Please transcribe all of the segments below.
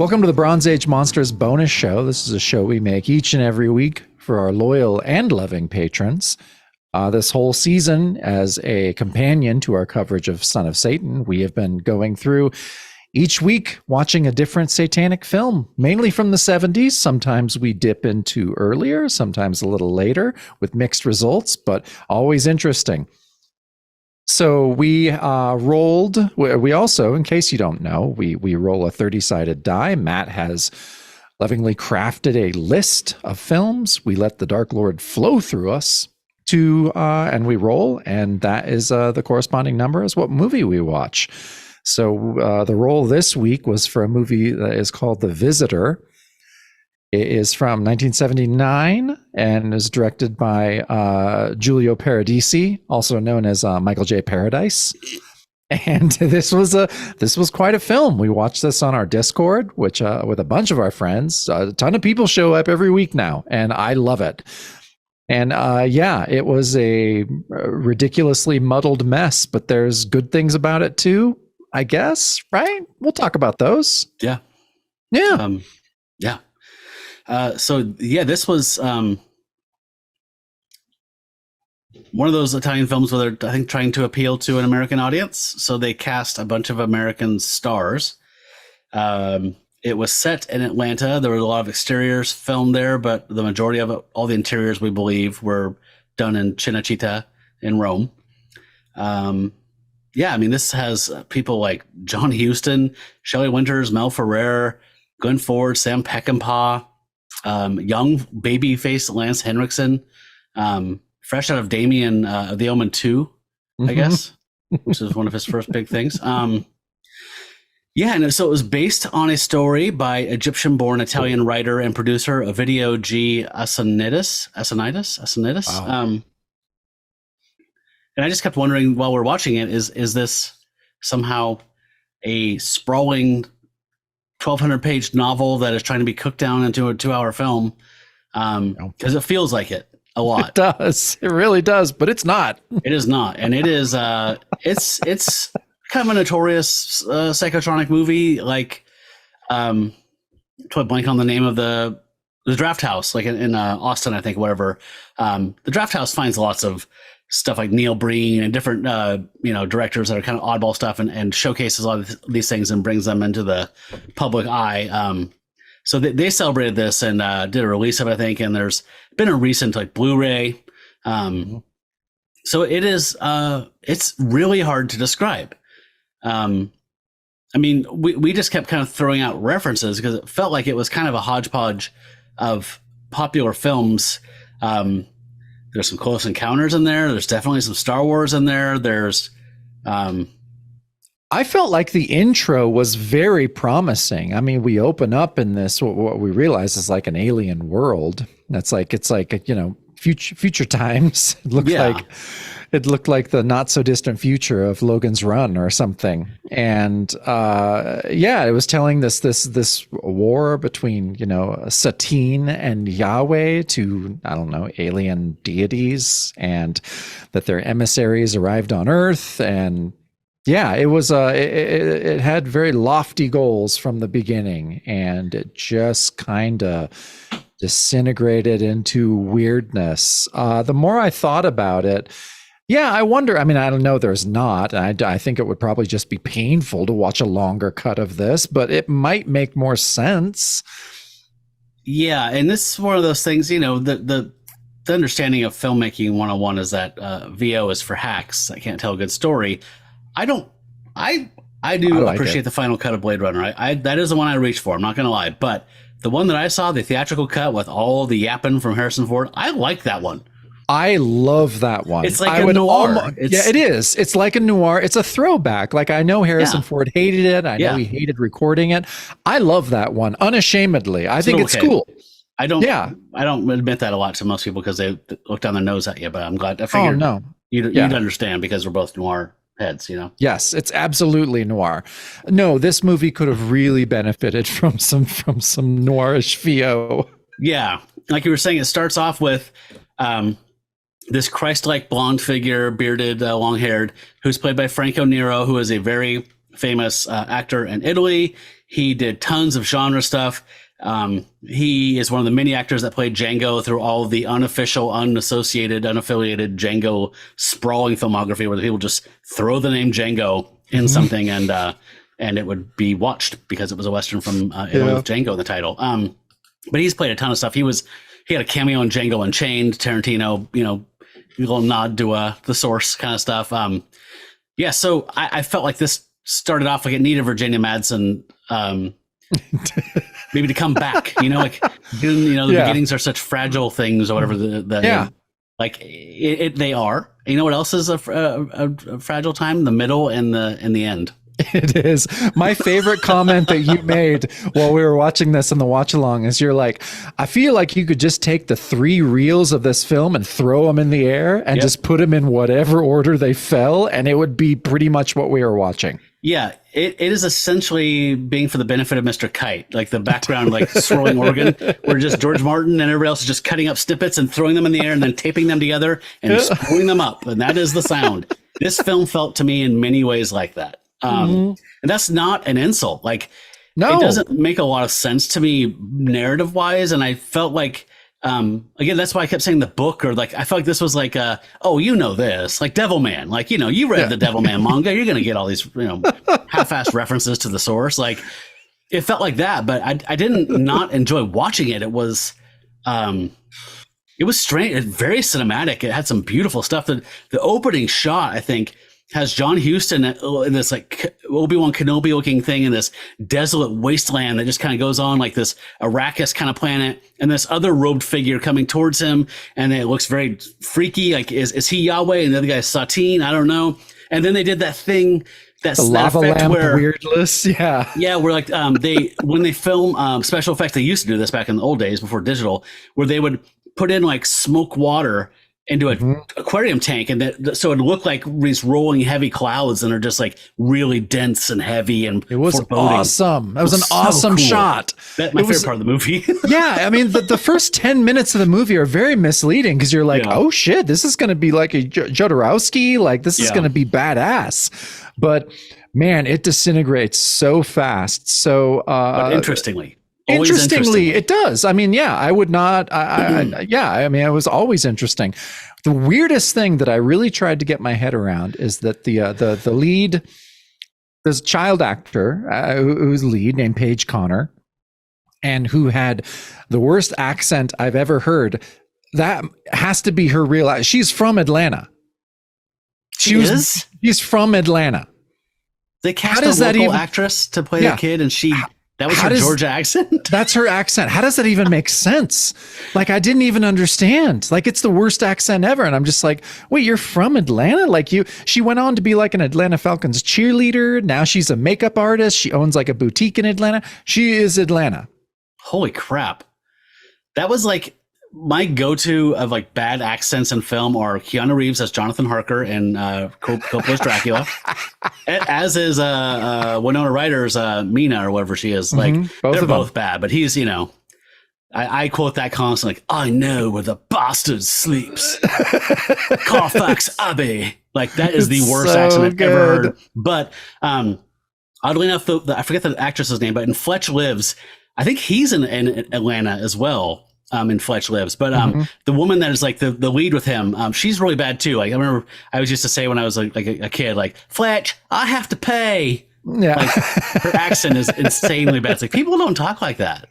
Welcome to the Bronze Age Monsters bonus show. This is a show we make each and every week for our loyal and loving patrons. This whole season, as a companion to our coverage of Son of Satan, we have been going through each week watching a different satanic film, mainly from the 70s. Sometimes we dip into earlier, sometimes a little later with mixed results, but always interesting. So we rolled, we also, in case you don't know, we roll a 30-sided die. Matt has lovingly crafted a list of films. We let the Dark Lord flow through us and we roll, and that is the corresponding number is what movie we watch. So the roll this week was for a movie that is called The Visitor. It is from 1979 and is directed by Giulio Paradisi, also known as Michael J. Paradise. And this was quite a film. We watched this on our Discord, which with a bunch of our friends. A ton of people show up every week now, and I love it. And it was a ridiculously muddled mess, but there's good things about it too, I guess, right? We'll talk about those. Yeah. This was one of those Italian films where they're, I think, trying to appeal to an American audience. So they cast a bunch of American stars. It was set in Atlanta. There were a lot of exteriors filmed there, but the majority of it, all the interiors, we believe, were done in Cinecittà in Rome. This has people like John Huston, Shelley Winters, Mel Ferrer, Glenn Ford, Sam Peckinpah, young baby-faced Lance Henriksen, fresh out of Damien, The Omen 2, I guess, which is one of his first big things. So it was based on a story by Egyptian-born Italian writer and producer Ovidio G. Asinides. Wow. And I just kept wondering while we're watching it, is this somehow a sprawling 1,200-page novel that is trying to be cooked down into a 2-hour film? Because it feels like it a lot. It does. It really does, but it's not. It is not, and it is. It's kind of a notorious psychotronic movie. Like, to blank on the name of the Draft House, like in Austin, I think, whatever. The Draft House finds lots of stuff like Neil Breen and different directors that are kind of oddball stuff, and showcases a lot of these things and brings them into the public eye. So they celebrated this and did a release of it, I think, and there's been a recent like Blu-ray. So it is it's really hard to describe. We just kept kind of throwing out references because it felt like it was kind of a hodgepodge of popular films. There's some Close Encounters in there. There's definitely some Star Wars in there. There's I felt like the intro was very promising. I mean, we open up in this, what we realize is like an alien world. It's like future times. It looked like the not so distant future of Logan's Run or something. And it was telling this war between, Satine and Yahweh to, I don't know, alien deities, and that their emissaries arrived on Earth. And it was it had very lofty goals from the beginning, and it just kind of disintegrated into weirdness. The more I thought about it, I wonder. I mean, I don't know. There's not. I think it would probably just be painful to watch a longer cut of this, but it might make more sense. Yeah, and this is one of those things. The understanding of filmmaking 101 is that VO is for hacks. I can't tell a good story. I do appreciate the final cut of Blade Runner. That is the one I reach for. I'm not going to lie, but the one that I saw, the theatrical cut with all the yapping from Harrison Ford, I like that one. I love that one. It's like a noir. It is. It's like a noir. It's a throwback. Like, I know Harrison Ford hated it. I know he hated recording it. I love that one unashamedly. I think it's cool. I don't admit that a lot to most people because they look down their nose at you, but I'm glad. I figured you'd understand because we're both noir heads, Yes, it's absolutely noir. No, this movie could have really benefited from some noirish VO. Yeah, like you were saying, it starts off with this Christ-like blonde figure, bearded, long-haired, who's played by Franco Nero, who is a very famous actor in Italy. He did tons of genre stuff. He is one of the many actors that played Django through all of the unofficial, unaffiliated Django sprawling filmography, where the people just throw the name Django in something and it would be watched because it was a Western from Italy with Django in the title. But he's played a ton of stuff. He had a cameo in Django Unchained, Tarantino, a little nod to the Source kind of stuff. So I felt like this started off like it needed Virginia Madsen maybe to come back, the beginnings are such fragile things or whatever they are. You know what else is a fragile time? The middle and the end. It is. My favorite comment that you made while we were watching this in the watch along is you're like, I feel like you could just take the 3 reels of this film and throw them in the air and just put them in whatever order they fell, and it would be pretty much what we were watching. Yeah, it is essentially being for the benefit of Mr. Kite, like the background, like swirling organ, where just George Martin and everybody else is just cutting up snippets and throwing them in the air and then taping them together and screwing them up. And that is the sound. This film felt to me in many ways like that. And that's not an insult. Like, it doesn't make a lot of sense to me narrative wise. And I felt like, again, that's why I kept saying the book, or like, I felt like this was like, this, like Devilman, like, you read the Devilman manga, you're going to get all these, half-assed references to the source. Like, it felt like that, but I didn't not enjoy watching it. It was strange, very cinematic. It had some beautiful stuff. The opening shot, I think, has John Huston in this like Obi-Wan Kenobi looking thing in this desolate wasteland that just kind of goes on like this Arrakis kind of planet, and this other robed figure coming towards him, and it looks very freaky. Like, is he Yahweh? And the other guy's Satine. I don't know. And then they did that thing, the lava lamp weirdness. Yeah. Where like when they film special effects, they used to do this back in the old days before digital, where they would put in like smoke water into an aquarium tank, and so it looked like these rolling heavy clouds, and are just like really dense and heavy, and it was foreboding. Awesome. That was an awesome shot. That's my favorite part of the movie. Yeah, I mean the first 10 minutes of the movie are very misleading because you're like, oh shit, this is going to be like a Jodorowsky, like this is going to be badass, but man, it disintegrates so fast. So but interestingly, it does. I mean, I would not. I mean, it was always interesting. The weirdest thing that I really tried to get my head around is that the lead, this child actor who's lead, named Paige Connor, and who had the worst accent I've ever heard. That has to be her real. She's from Atlanta. She's from Atlanta. They cast a local actress to play the kid, and she. That was her Georgia accent? That's her accent. How does that even make sense? Like, I didn't even understand. Like, it's the worst accent ever. And I'm just like, wait, you're from Atlanta? Like, she went on to be like an Atlanta Falcons cheerleader. Now she's a makeup artist. She owns like a boutique in Atlanta. She is Atlanta. Holy crap. That was like my go-to of like bad accents in film are Keanu Reeves as Jonathan Harker in Coppola's Dracula, as is Winona Ryder's Mina or whatever she is. Like, they're both bad, but he's, I quote that constantly, like, I know where the bastard sleeps. Carfax Abbey. Like, that is the worst accent I've ever heard. But oddly enough, I forget the actress's name, but in Fletch Lives, I think he's in Atlanta as well. In Fletch Lives, but the woman that is like the lead with him, she's really bad too. Like, I remember I was used to say when I was like a kid, like, Fletch, I have to pay. Yeah, like, her accent is insanely bad. It's like, people don't talk like that.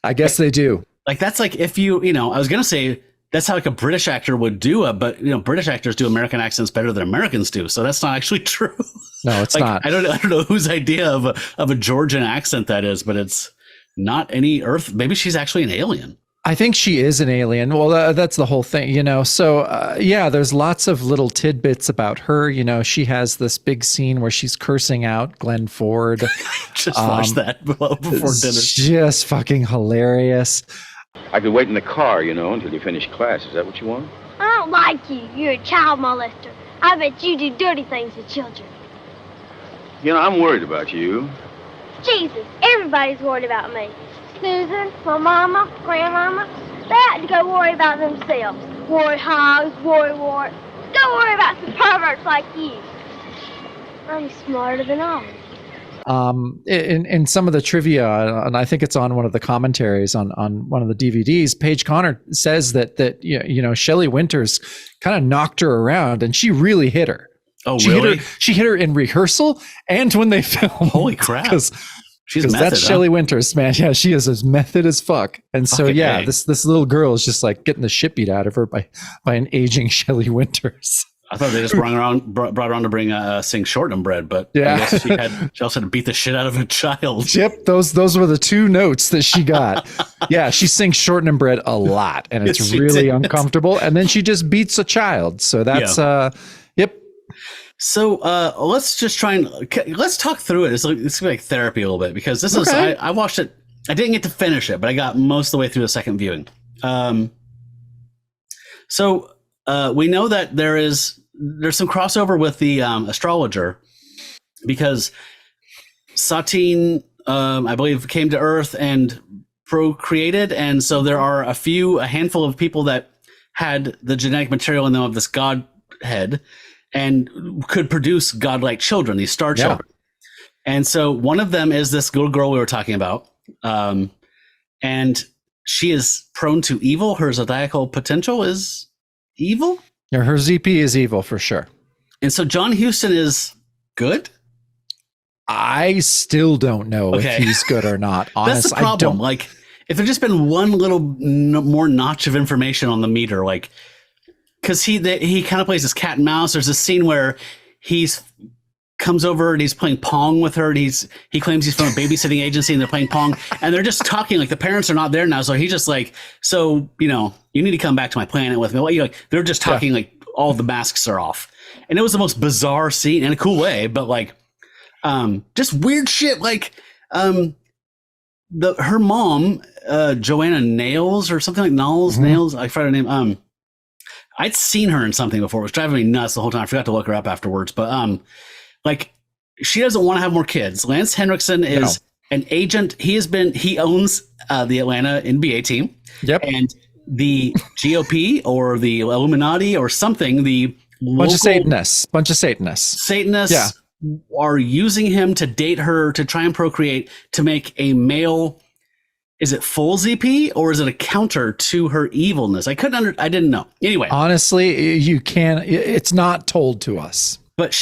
I guess they do. Like, that's like if I was gonna say that's how like a British actor would do it, but British actors do American accents better than Americans do, so that's not actually true. No, it's like, not. I don't know whose idea of a Georgian accent that is, but it's not any Earth. Maybe she's actually an alien. I think she is an alien. Well, that's the whole thing, So, there's lots of little tidbits about her. She has this big scene where she's cursing out Glenn Ford. Just watched that before dinner. Just fucking hilarious. I could wait in the car, until you finish class. Is that what you want? I don't like you. You're a child molester. I bet you do dirty things to children. I'm worried about you. Jesus, everybody's worried about me. Susan, my mama, grandmama, they had to go worry about themselves. Worry hogs, worry warts. Go worry about some perverts like you. I'm smarter than all. In some of the trivia, and I think it's on one of the commentaries on one of the DVDs, Paige Connor says that Shelley Winters kind of knocked her around, and she really hit her. Oh, she really? She hit her in rehearsal and when they filmed. Holy crap! Because She's method, that's Shelley Winters, man. Yeah, she is as method as fuck. And so, Okay. this little girl is just like getting the shit beat out of her by an aging Shelley Winters. I thought they just brought around to bring sing shortened bread, but Yeah. I guess she also had to beat the shit out of a child. Yep, those were the two notes that she got. Yeah, she sings shortening bread a lot, and it's Yes, she really did. uncomfortable. And then she just beats a child. So that's yep. So let's just let's talk through it. It's gonna be like therapy a little bit, because this is Okay. I watched it. I didn't get to finish it, but I got most of the way through the second viewing. So we know that there's some crossover with the astrologer, because Satine, I believe, came to Earth and procreated, and so there are a handful of people that had the genetic material in them of this godhead and could produce godlike children, these star children. And so one of them is this little girl we were talking about, and she is prone to evil. Her zodiacal potential is evil. Yeah, her ZP is evil for sure. And so John Huston is good. I still don't know Okay. if he's good or not. Honestly, That's the problem. I don't. Like, if there'd just been one little more notch of information on the meter, like, because he kind of plays this cat and mouse. There's a scene where he's comes over and he's playing Pong with her. And he claims he's from a babysitting agency and they're playing Pong, and they're just talking like the parents are not there now. So he's just like, so, you need to come back to my planet with me. Like, they're just talking like all the masks are off. And it was the most bizarre scene in a cool way, but like, just weird shit. Like, her mom, Joanna Nails or something like Nails, I forgot her name. I'd seen her in something before. It was driving me nuts the whole time. I forgot to look her up afterwards, but, like, she doesn't want to have more kids. Lance Henriksen is an agent. He owns the Atlanta NBA team. Yep. And the GOP or the Illuminati or something, the Bunch of Satanists. Satanists are using him to date her, to try and procreate, to make a male. Is it full ZP or is it a counter to her evilness? I didn't know. Anyway, Honestly, you can't. It's not told to us. but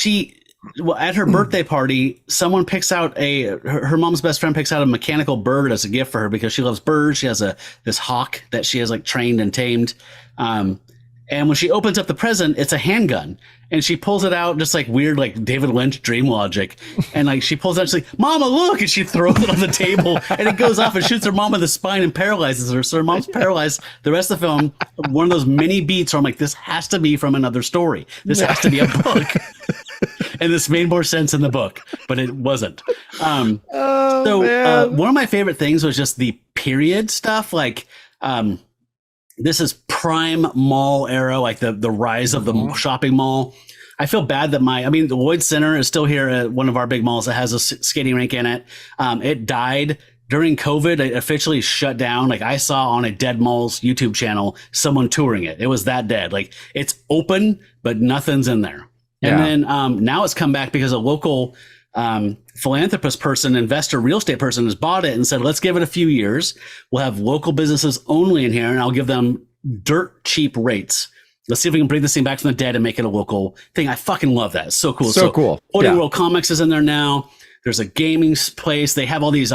at her birthday party, someone picks out her mom's best friend picks out a mechanical bird as a gift for her because she loves birds. She has this hawk that she has like trained and tamed. And when she opens up the present, it's a handgun, and she pulls it out just like weird, like David Lynch dream logic. And like she pulls it out, she's like, "Mama, look!" And she throws it on the table, and it goes off and shoots her mom in the spine and paralyzes her. So her mom's paralyzed the rest of the film. One of those mini beats where I'm like, this has to be from another story. This has to be a book. And this made more sense in the book, but it wasn't. One of my favorite things was just the period stuff. Like, this is prime mall era, like the rise of the shopping mall. I feel bad that the Lloyd Center is still here at one of our big malls that has a skating rink in it. It died during COVID. It officially shut down. Like, I saw on a Dead Malls YouTube channel, someone touring it. It was that dead. Like, it's open, but nothing's in there. Yeah. And then now it's come back because a local philanthropist person, investor, real estate person has bought it and said, let's give it a few years. We'll have local businesses only in here, and I'll give them dirt cheap rates. Let's see if we can bring this thing back from the dead and make it a local thing. I fucking love that. It's so cool. So cool. Floating World Comics is in there now. There's a gaming place. They have all these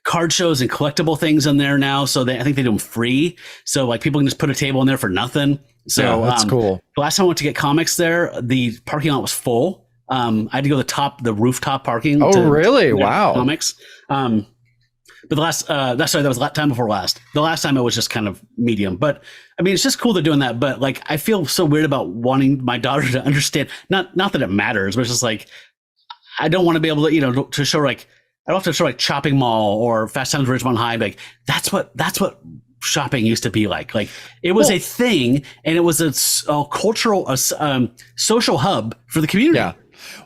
card shows and collectible things in there now. So I think they do them free. So like people can just put a table in there for nothing. So that's cool. The last time I went to get comics there, the parking lot was full. I had to go to the rooftop parking. Oh, really? Wow. Comics. But the last, that was the time before last. The last time it was just kind of medium. But I mean, it's just cool they're doing that. But like, I feel so weird about wanting my daughter to understand. Not that it matters, but it's just like, I don't want to be able to, to show like, I don't have to show like Chopping Mall or Fast Times at Ridgemont High. Like, that's what shopping used to be like. Like, it was a thing, and it was a cultural, social hub for the community. Yeah.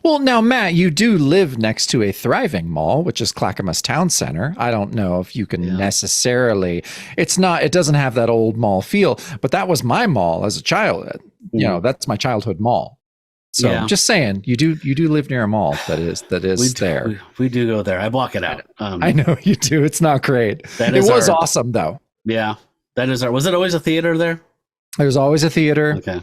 Well, now, Matt, you do live next to a thriving mall, which is Clackamas Town Center. I don't know if you can necessarily, it doesn't have that old mall feel, but that was my mall as a child. That's my childhood mall. So Yeah. just saying, you do live near a mall that is there. We do go there. I block it out. I know you do. It's not great. That It is was our- awesome though. Yeah, that is our. Was it always a theater there? There's always a theater. Okay,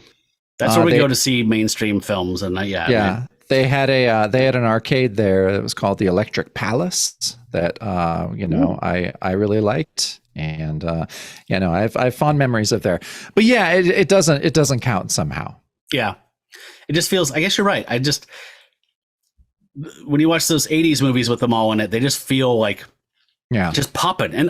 that's where we they- go to see mainstream films, and Yeah. They had an arcade there that was called the Electric Palace that I really liked, and I have fond memories of there. But yeah, it doesn't count somehow. Yeah, it just feels. I guess you're right. When you watch those '80s movies with them all in it, they just feel like just popping. And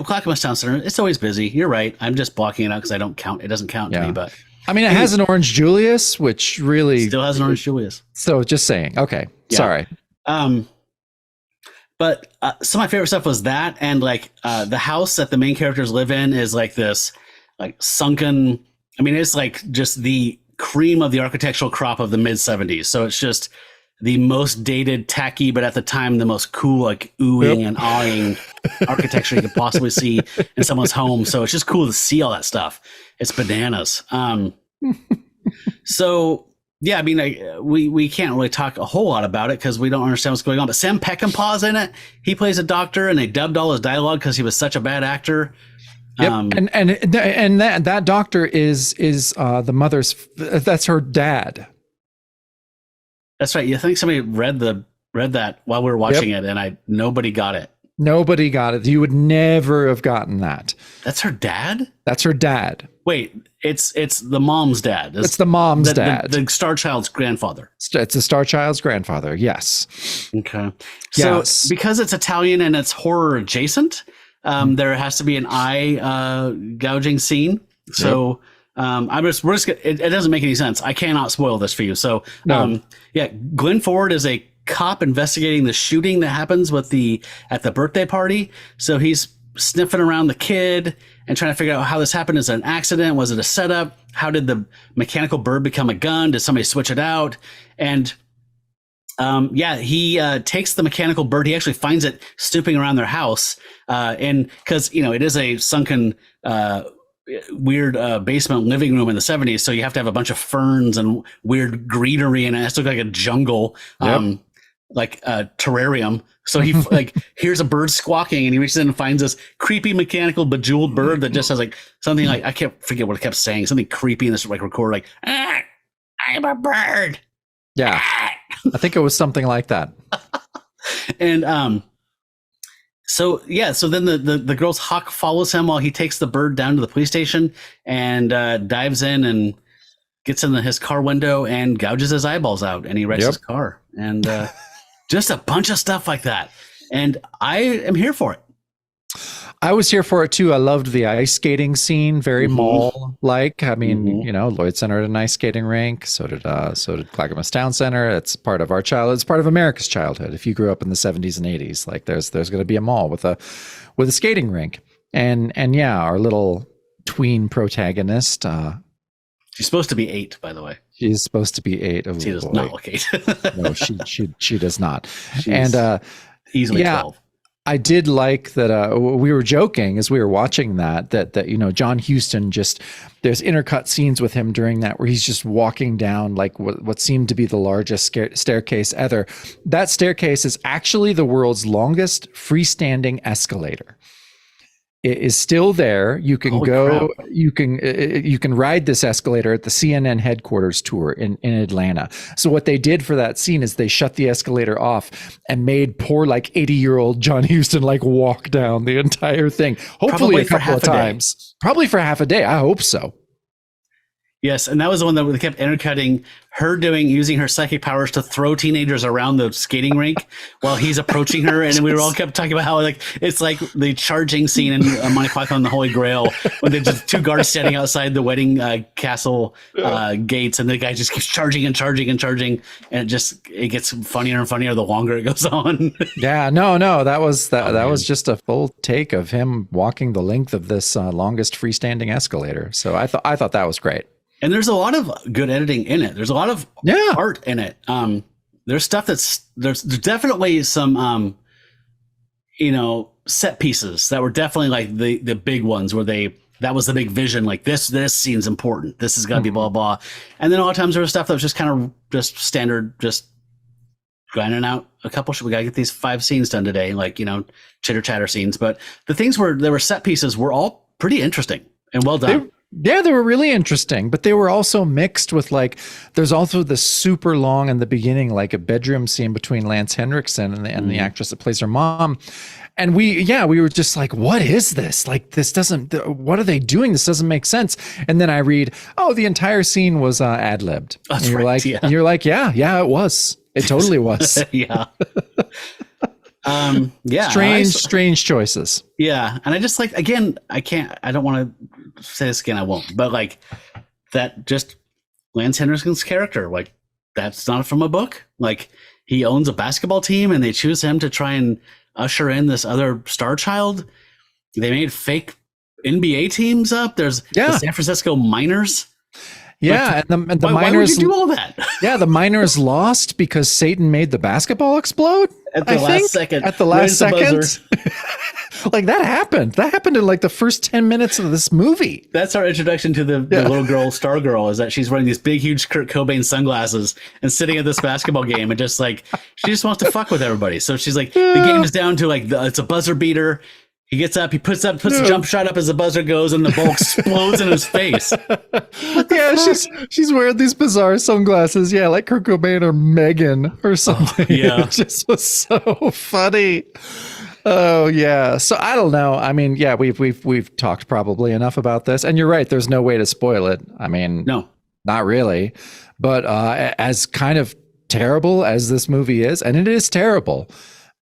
Clackamas Town Center, it's always busy. You're right. I'm just blocking it out because I don't count. It doesn't count to me, but. I mean, it has an Orange Julius, which really still has an Orange Julius. So just saying. Okay. Yeah. Sorry. But some of my favorite stuff was that, and like the house that the main characters live in is like this like sunken. I mean, it's like just the cream of the architectural crop of the mid 70s. So it's just the most dated, tacky, but at the time the most cool, like oohing and awing architecture you could possibly see in someone's home. So it's just cool to see all that stuff. It's bananas. So yeah, I mean, we can't really talk a whole lot about it because we don't understand what's going on. But Sam Peckinpah's in it. He plays a doctor, and they dubbed all his dialogue because he was such a bad actor. Yep. And that doctor is the mother's. That's her dad. That's right. You think somebody read that while we were watching it, and nobody got it. Nobody got it. You would never have gotten that. That's her dad? That's her dad. Wait, it's the mom's dad. It's the mom's dad. The Star Child's grandfather. It's the Star Child's grandfather. Yes. Okay. So because it's Italian and it's horror adjacent, there has to be an eye gouging scene. So it doesn't make any sense. I cannot spoil this for you. So Glenn Ford is a cop investigating the shooting that happens at the birthday party. So he's sniffing around the kid and trying to figure out how this happened. Is it an accident? Was it a setup? How did the mechanical bird become a gun? Did somebody switch it out? And he takes the mechanical bird. He actually finds it snooping around their house. And because, it is a sunken, weird basement living room in the 70s. So you have to have a bunch of ferns and weird greenery, and it has to look like a jungle, like a terrarium. So he hears a bird squawking, and he reaches in and finds this creepy mechanical bejeweled bird that just has like something like, I can't forget what it kept saying, something creepy in this like record, like, I'm a bird. Yeah. I think it was something like that. And so then the girl's hawk follows him while he takes the bird down to the police station and dives in and gets in his car window and gouges his eyeballs out, and he wrecks his car. And just a bunch of stuff like that. And I am here for it. I was here for it too. I loved the ice skating scene, very mall-like. I mean, Lloyd Center had an ice skating rink. So did Clackamas Town Center. It's part of our childhood. It's part of America's childhood. If you grew up in the 70s and 80s, like there's going to be a mall with a skating rink. And our little tween protagonist. She's supposed to be 8, by the way. She's supposed to be 8. She does not look 8. No, she does not. She's easily 12. I did like that. We were joking as we were watching that John Huston there's intercut scenes with him during that where he's just walking down like what seemed to be the largest staircase ever. That staircase is actually the world's longest freestanding escalator. It is still there. You can go. Crap. You can ride this escalator at the CNN headquarters tour in Atlanta. So what they did for that scene is they shut the escalator off and made poor 80-year-old John Huston walk down the entire thing. Hopefully a couple of times. Probably for half a day. I hope so. Yes, and that was the one that they kept intercutting her using her psychic powers to throw teenagers around the skating rink while he's approaching her, and we all kept talking about how it's like the charging scene in Monty Python and the Holy Grail when there's just 2 guards standing outside the wedding castle gates, and the guy just keeps charging and charging and charging, and it gets funnier and funnier the longer it goes on. Yeah, no, that was was just a full take of him walking the length of this longest freestanding escalator. So I thought that was great. And there's a lot of good editing in it. There's a lot of art in it. There's stuff there's definitely some, set pieces that were definitely like the big ones where they that was the big vision. Like this scene's important. This is going to be blah, blah. And then a lot of times there was stuff that was just kind of just standard, just grinding out a couple. We got to get these 5 scenes done today. Like, chitter chatter scenes. But the things where there were set pieces were all pretty interesting and well done. They were really interesting, but they were also mixed with like, there's also the super long in the beginning, like a bedroom scene between Lance Henriksen and the actress that plays her mom. And we were just like, what is this? Like, what are they doing? This doesn't make sense. And then I read, the entire scene was ad-libbed. That's and you're right, like, you're like, yeah, it was. It totally was. Yeah. Strange choices. Yeah. And I just like, again, I don't want to say this again. I won't, but like that, just Lance Henriksen's character, like that's not from a book. Like he owns a basketball team and they choose him to try and usher in this other star child. They made fake NBA teams up. There's the San Francisco Miners. Yeah, like, and the why Miners would you do all that? Yeah, the Miners lost because Satan made the basketball explode at the last second. At the last second, like that happened. That happened in like the first 10 minutes of this movie. That's our introduction to the little girl, Star Girl. Is that she's wearing these big, huge Kurt Cobain sunglasses and sitting at this basketball game and just like she just wants to fuck with everybody. So she's like, the game is down to like it's a buzzer beater. He gets up, he puts a jump shot up as the buzzer goes, and the ball explodes in his face. She's wearing these bizarre sunglasses, like Kurt Cobain or Megan or something. It just was so funny. Oh yeah. So I don't know. I mean, we've talked probably enough about this, and you're right. There's no way to spoil it. I mean, no, not really. But as kind of terrible as this movie is, and it is terrible.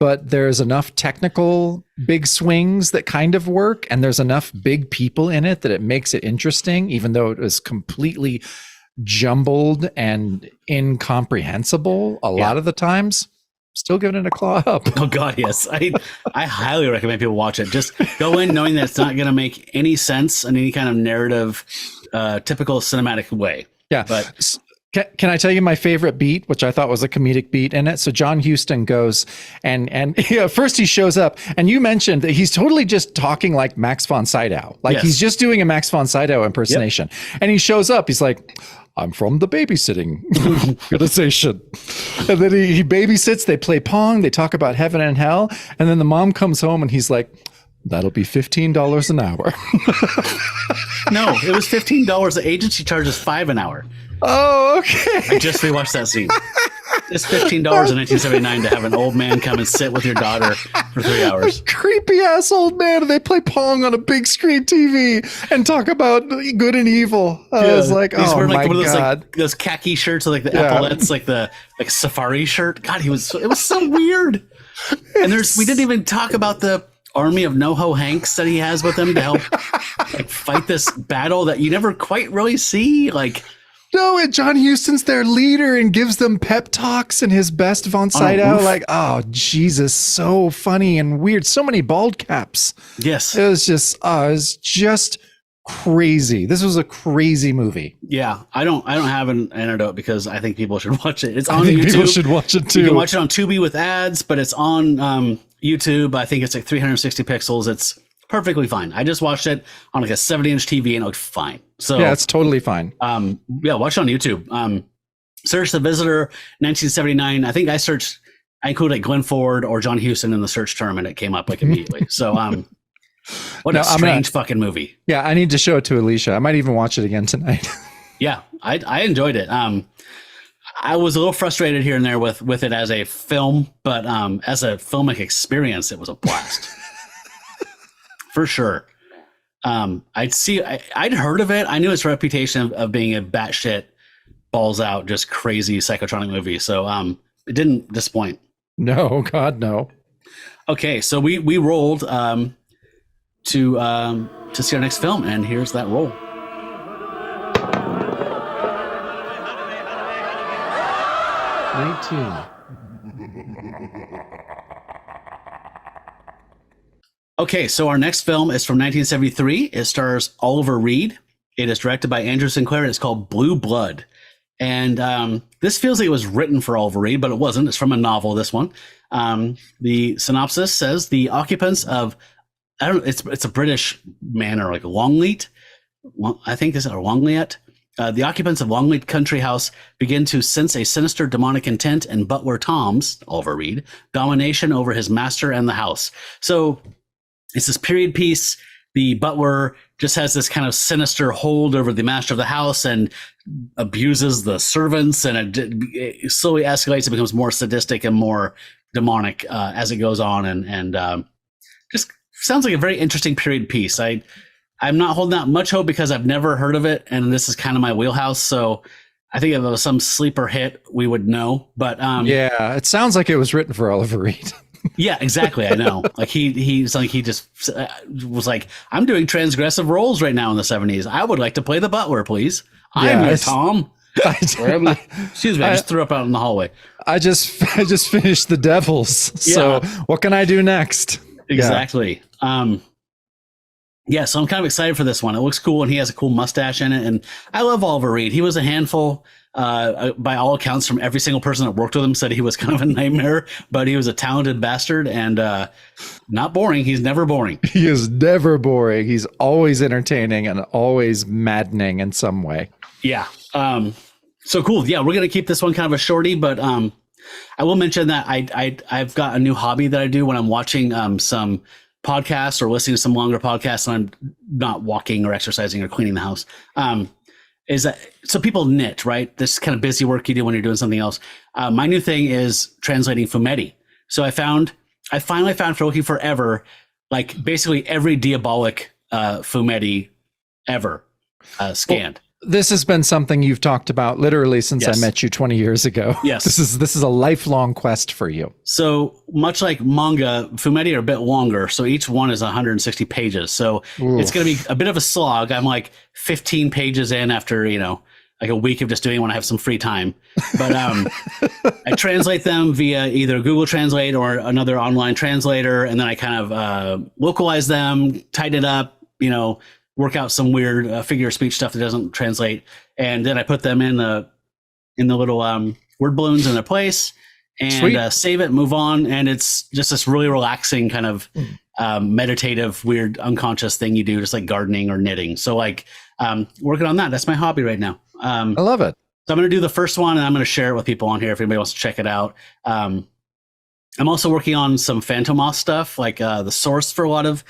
But there's enough technical big swings that kind of work, and there's enough big people in it that it makes it interesting, even though it was completely jumbled and incomprehensible a lot of the times. Still giving it a claw up. Oh God, yes. I highly recommend people watch it. Just go in knowing that it's not going to make any sense in any kind of narrative, typical cinematic way. Yeah. But Can I tell you my favorite beat, which I thought was a comedic beat in it? So John Huston goes and first he shows up, and you mentioned that he's totally just talking like Max von Sydow. Like he's just doing a Max von Sydow impersonation. Yep. And he shows up, he's like, I'm from the babysitting organization. And then he babysits, they play Pong, they talk about heaven and hell. And then the mom comes home and he's like, that'll be $15 an hour. No, it was $15. The agency charges $5 an hour. Oh, okay. I just rewatched that scene. It's $15 in 1979 to have an old man come and sit with your daughter for 3 hours. A creepy ass old man. And they play Pong on a big screen TV and talk about good and evil. I was like, he's wearing like my one of those, God. like, those khaki shirts with like the epaulets, like the safari shirt. God, it was so weird. And we didn't even talk about the army of NoHo Hanks that he has with him to help like fight this battle that you never quite really see. Like, no, and John Huston's their leader and gives them pep talks and his best von Sydow. Like, oh, Jesus, so funny and weird. So many bald caps. Yes. It was just crazy. This was a crazy movie. Yeah. I don't have an antidote because I think people should watch it. It's on YouTube. People should watch it too. You can watch it on Tubi with ads, but it's on YouTube. I think it's like 360 pixels. It's perfectly fine. I just watched it on like a 70-inch TV and it looked fine. So yeah, it's totally fine. Watch it on YouTube. Search The Visitor 1979. I think I included like Glenn Ford or John Huston in the search term and it came up like immediately. So what a strange fucking movie. Yeah, I need to show it to Alicia. I might even watch it again tonight. Yeah, I enjoyed it. I was a little frustrated here and there with it as a film, but as a filmic experience, it was a blast. For sure. I'd heard of it. I knew its reputation of being a batshit, balls out, just crazy psychotronic movie. So it didn't disappoint. No, God, no. Okay, so we rolled to see our next film, and here's that roll. Okay, so our next film is from 1973. It stars Oliver Reed. It is directed by Andrew Sinclair, and it's called Blue Blood. And this feels like it was written for Oliver Reed, but it wasn't. It's from a novel, this one. The synopsis says, the occupants of I don't. It's a British manor, like Longleat. I think is it or Longleat. The occupants of Longleat Country House begin to sense a sinister demonic intent in butler Tom's, Oliver Reed, domination over his master and the house. So it's this period piece. The butler just has this kind of sinister hold over the master of the house and abuses the servants, and it slowly escalates and becomes more sadistic and more demonic as it goes on, and just sounds like a very interesting period piece. I'm not holding out much hope because I've never heard of it, and this is kind of my wheelhouse. So I think if it was some sleeper hit, we would know. But yeah, it sounds like it was written for Oliver Reed. Yeah, exactly. I know. Like he's like he just was like, I'm doing transgressive roles right now in the 70s. I would like to play the butler, please. I'm your Tom. Excuse me, I just threw up out in the hallway. I just finished The Devils. So what can I do next? Exactly. Yeah, so I'm kind of excited for this one. It looks cool, and he has a cool mustache in it. And I love Oliver Reed. He was a handful. By all accounts, from every single person that worked with him, said he was kind of a nightmare, but he was a talented bastard and not boring. He's never boring. He is never boring. He's always entertaining and always maddening in some way. Yeah. So cool. Yeah, we're gonna keep this one kind of a shorty, but I will mention that I've got a new hobby that I do when I'm watching some podcasts or listening to some longer podcasts and I'm not walking or exercising or cleaning the house. Is that so people knit, right? This kind of busy work you do when you're doing something else. My new thing is translating fumetti. So I finally found, for looking forever, like basically every diabolic fumetti ever scanned. Well, this has been something you've talked about literally since Yes. I met you 20 years ago. Yes. This is a lifelong quest for you. So much like manga, fumetti are a bit longer. So each one is 160 pages. So it's going to be a bit of a slog. I'm like 15 pages in after, like a week of just doing it when I have some free time. But I translate them via either Google Translate or another online translator. And then I kind of localize them, tighten it up, work out some weird figure of speech stuff that doesn't translate. And then I put them in the little word balloons in their place and save it, move on. And it's just this really relaxing kind of meditative, weird, unconscious thing you do, just like gardening or knitting. So like working on that. That's my hobby right now. I love it. So I'm going to do the first one and I'm going to share it with people on here if anybody wants to check it out. I'm also working on some Phantomos stuff, like the source for a lot of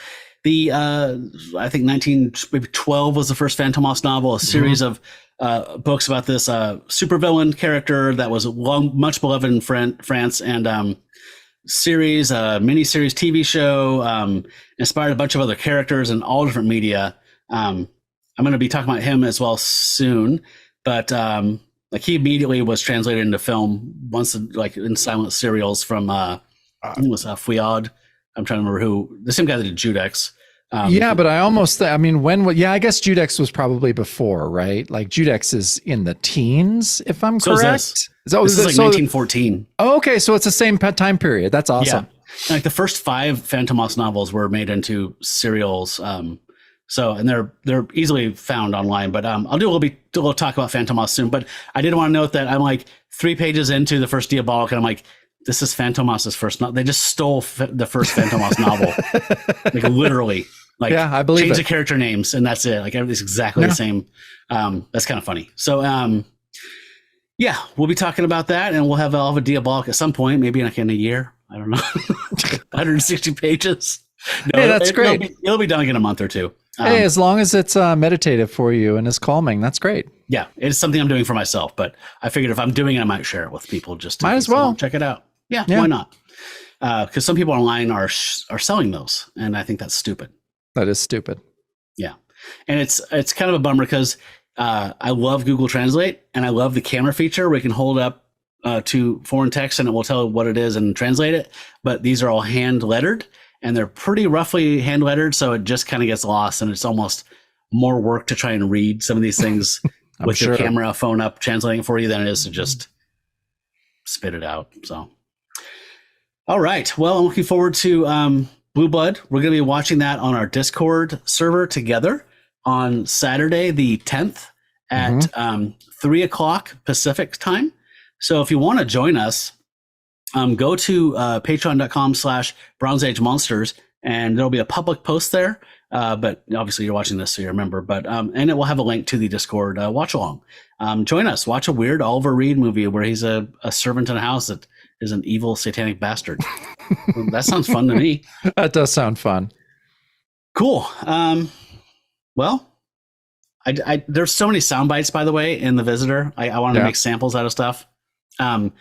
the I think 1912 was the first Phantomos novel, a series of books about this supervillain character that was much beloved in France, and miniseries TV show, inspired a bunch of other characters in all different media. I'm going to be talking about him as well soon, but like he immediately was translated into film once, like in silent serials from I think it was Fouillade. I'm trying to remember who, the same guy that did Judex. But I guess Judex was probably before, right? Like Judex is in the teens, if I'm correct. This is like 1914. Oh, okay, so it's the same time period. That's awesome. Yeah. Like the first 5 Phantomos novels were made into serials. And they're easily found online. But I'll do a little talk about Phantomos soon. But I did want to note that I'm like 3 pages into the first Diabolic, and I'm like, this is Phantomos' first novel. They just stole the first Phantomos novel, like literally. Like, yeah, I believe change it. the character names, and that's it. Like everything's exactly the same. That's kind of funny. So, we'll be talking about that, and we'll have all of a Diabolic at some point, maybe like in a year. I don't know, 160 pages. No, hey, that's great. It'll be done in a month or two. Hey, as long as it's meditative for you and is calming, that's great. Yeah, it's something I'm doing for myself, but I figured if I'm doing it, I might share it with people. Just might as well check it out. Yeah, why not? Because some people online are selling those, and I think that's stupid. That is stupid. Yeah, and it's kind of a bummer because I love Google Translate, and I love the camera feature where you can hold up to foreign text and it will tell what it is and translate it. But these are all hand lettered, and they're pretty roughly hand lettered, so it just kind of gets lost, and it's almost more work to try and read some of these things with your camera phone up translating it for you than it is to just spit it out. So. All right. Well, I'm looking forward to Blue Blood. We're going to be watching that on our Discord server together on Saturday, the 10th at 3 o'clock Pacific time. So if you want to join us, go to patreon.com/Bronze Age Monsters. and there'll be a public post there. But obviously you're watching this, so you remember. But and it will have a link to the Discord watch along. Join us. Watch a weird Oliver Reed movie where he's a servant in a house that is an evil satanic bastard. That sounds fun to me. That does sound fun. Cool. Well, I there's so many sound bites, by the way, in The Visitor. I wanted to make samples out of stuff. One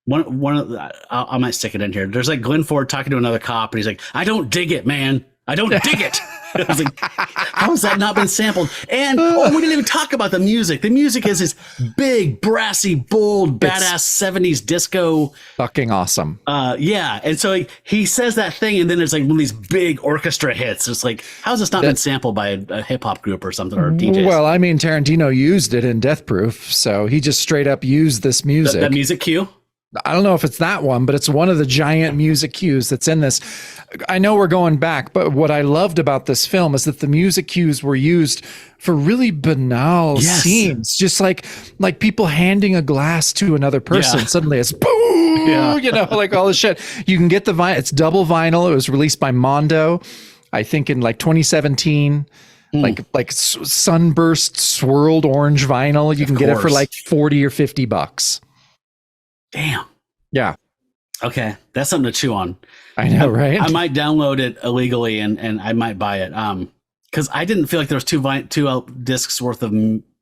of the, I might stick it in here. There's like Glenn Ford talking to another cop, and he's like, "I don't dig it, man. I don't dig it." I was like, how has that not been sampled? And we didn't even talk about the music. The music is this big, brassy, bold, badass 70s disco. Fucking awesome. Yeah. And so he says that thing, and then there's like one of these big orchestra hits. It's like, how's this not been sampled by a hip hop group or something, or DJs? Well, I mean, Tarantino used it in Death Proof, so he just straight up used this music. That music cue? I don't know if it's that one, but it's one of the giant music cues that's in this. I know we're going back, but what I loved about this film is that the music cues were used for really banal scenes, just like people handing a glass to another person. Yeah. Suddenly it's boom, you know, like all this shit. You can get the vinyl. It's double vinyl. It was released by Mondo, I think in like 2017. Like sunburst swirled orange vinyl. You can get it for like $40 or $50. Damn. Yeah. Okay. That's something to chew on. I know, right? I might download it illegally and I might buy it. Because I didn't feel like there was two discs worth of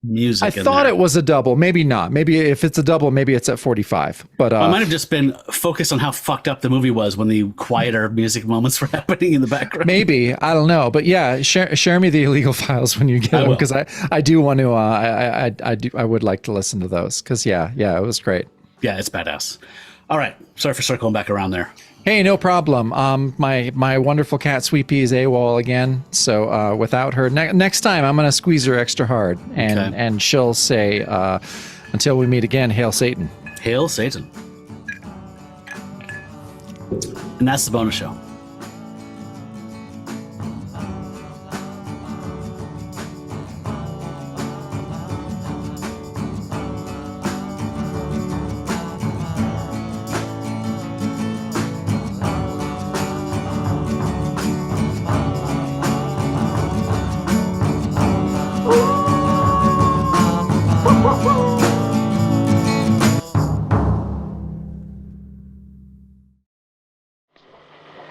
music. I thought it was a double. Maybe not. Maybe if it's a double, maybe it's at 45. But I might have just been focused on how fucked up the movie was when the quieter music moments were happening in the background. Maybe. I don't know. But yeah, share me the illegal files when you get them, because I do want to. I would like to listen to those, because it was great. Yeah, it's badass. All right. Sorry for circling back around there. Hey, no problem. My wonderful cat Sweet Pea is AWOL again. So without her, next time I'm going to squeeze her extra hard, and she'll say, until we meet again, Hail Satan. Hail Satan. And that's the bonus show.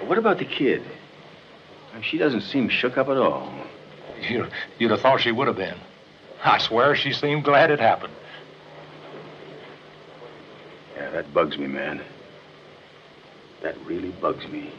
What about the kid? She doesn't seem shook up at all. You'd have thought she would have been. I swear she seemed glad it happened. Yeah, that bugs me, man. That really bugs me.